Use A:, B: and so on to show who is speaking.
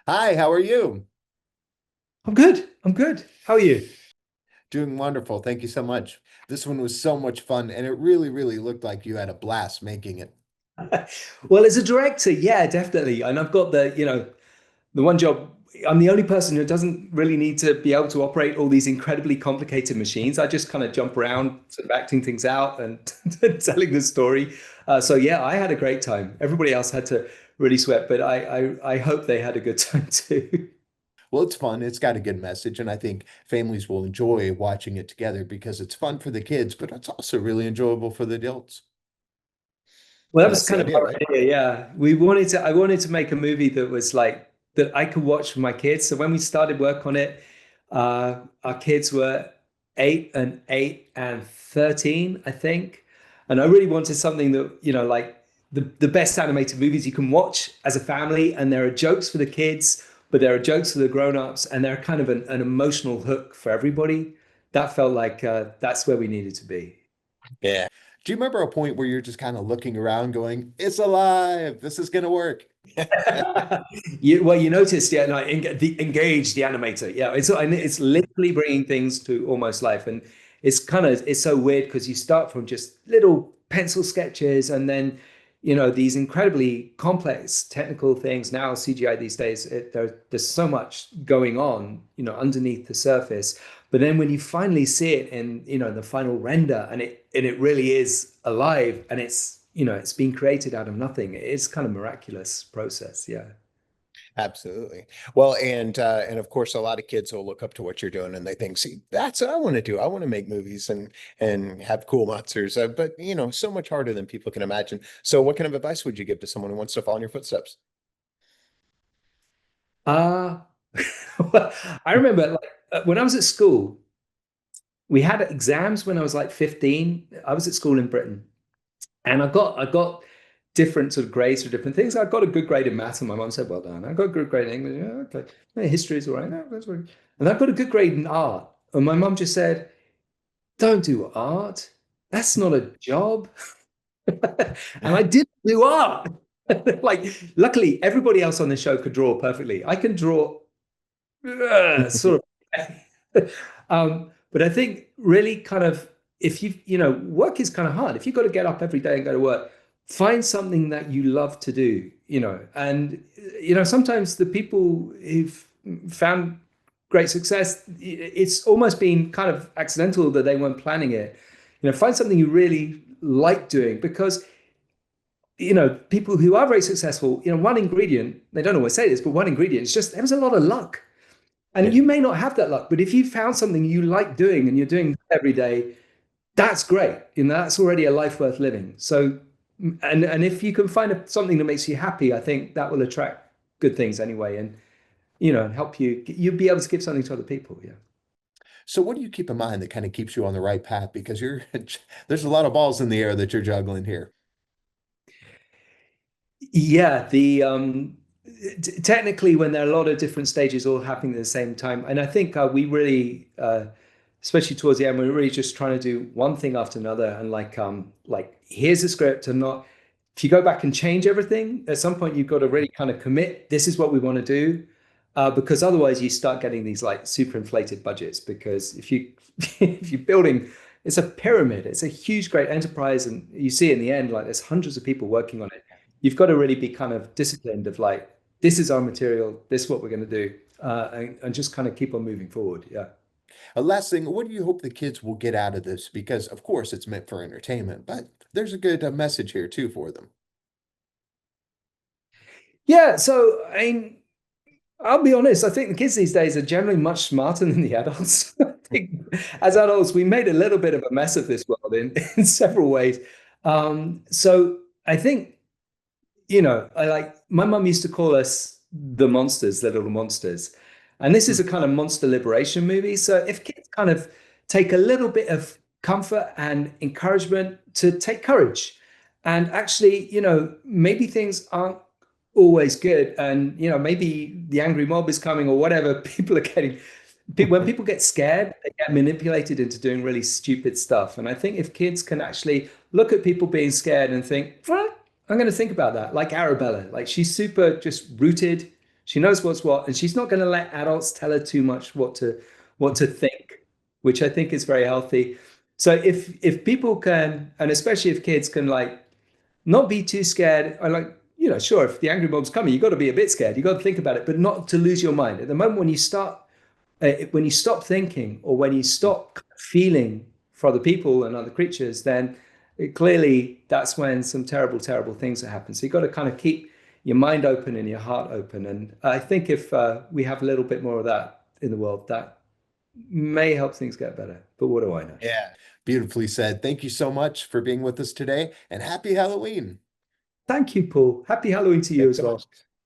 A: Hi, how are you?
B: I'm good. I'm good. How are you?
A: Doing wonderful. Thank you so much. This one was so much fun, and it really, really looked like you had a blast making it.
B: Well, as a director, yeah, definitely. And I've got the one job. I'm the only person who doesn't really need to be able to operate all these incredibly complicated machines. I just kind of jump around, sort of acting things out and telling the story. So yeah, I had a great time. Everybody else had to really sweat, but I hope they had a good time too.
A: Well, it's fun. It's got a good message, and I think families will enjoy watching it together because it's fun for the kids, but it's also really enjoyable for the adults.
B: Well, that
A: And
B: was
A: that's the
B: kind of
A: idea,
B: our
A: right?
B: idea. Yeah, I wanted to make a movie that was like that I could watch with my kids. So when we started work on it, our kids were 8 and 13, I think. And I really wanted something that, like the best animated movies you can watch as a family. And there are jokes for the kids, but there are jokes for the grown-ups, and they're kind of an emotional hook for everybody. That felt like that's where we needed to be.
A: Yeah. Do you remember a point where you're just kind of looking around going, "It's alive. This is going to work."
B: Well, you noticed, yeah, no, engage the animator. Yeah, it's literally bringing things to almost life, and it's so weird because you start from just little pencil sketches, and then these incredibly complex technical things. Now CGI these days, there's so much going on, underneath the surface. But then when you finally see it in the final render, and it really is alive, and it's being created out of nothing. It's kind of miraculous process. Yeah.
A: Absolutely. Well, and of course, a lot of kids will look up to what you're doing and they think, "See, that's what I want to do. I want to make movies and have cool monsters." But so much harder than people can imagine. So, what kind of advice would you give to someone who wants to follow in your footsteps?
B: Uh, I remember like when I was at school, we had exams when I was like 15. I was at school in Britain, and I got different sort of grades for different things. I got a good grade in maths, and my mom said, "Well done." I got a good grade in English. Yeah, okay. Yeah, history is all right. No, that's right. And I got a good grade in art, and my mom just said, "Don't do art. That's not a job." And I didn't do art. Like, luckily, everybody else on the show could draw perfectly. I can draw sort of. But I think really kind of if work is kind of hard. If you've got to get up every day and go to work, find something that you love to do, and sometimes the people who've found great success, it's almost been kind of accidental that they weren't planning it. Find something you really like doing because people who are very successful, one ingredient, they don't always say this, but one ingredient is just there was a lot of luck. And
A: Yeah.
B: you may not have that luck, but if you found something you like doing and you're doing every day, that's great. That's already a life worth living. So, and if you can find something that makes you happy, I think that will attract good things anyway, and help you'll be able to give something to other people. Yeah.
A: So, what do you keep in mind that kind of keeps you on the right path? Because you're there's a lot of balls in the air that you're juggling here.
B: Yeah, the technically when there are a lot of different stages all happening at the same time, and I think we really, especially towards the end, we're really just trying to do one thing after another, and like here's the script, and not if you go back and change everything, at some point you've got to really kind of commit. This is what we want to do, because otherwise you start getting these like super inflated budgets. Because if you if you're building, it's a pyramid, it's a huge, great enterprise, and you see in the end like there's hundreds of people working on it. You've got to really be kind of disciplined of like, this is our material, this is what we're going to do, and just kind of keep on moving forward. Yeah.
A: Last thing, what do you hope the kids will get out of this? Because, of course, it's meant for entertainment, but there's a good message here too for them.
B: Yeah. So, I mean, I'll be honest, I think the kids these days are generally much smarter than the adults. I think as adults, we made a little bit of a mess of this world in several ways. So I think, I like my mum used to call us the monsters, the little monsters. And this is a kind of monster liberation movie. So if kids kind of take a little bit of comfort and encouragement to take courage and actually, maybe things aren't always good. And, maybe the angry mob is coming or whatever, people are getting, when people get scared, they get manipulated into doing really stupid stuff. And I think if kids can actually look at people being scared and think, well, I'm going to think about that. Like Arabella, like she's super just rooted. She knows what's what, and she's not going to let adults tell her too much what to think, which I think is very healthy. So if people can, and especially if kids can like not be too scared. I like, sure, if the angry mob's coming, you got to be a bit scared. You got to think about it, but not to lose your mind. At the moment when you stop thinking or when you stop feeling for other people and other creatures, then clearly that's when some terrible, terrible things that happen. So you've got to kind of keep your mind open and your heart open. And I think if we have a little bit more of that in the world, that may help things get better. But what do I know?
C: Yeah, beautifully said. Thank you so much for being with us today and happy Halloween.
B: Thank you, Paul. Happy Halloween to you
A: Thanks
B: as
A: so much.
B: well.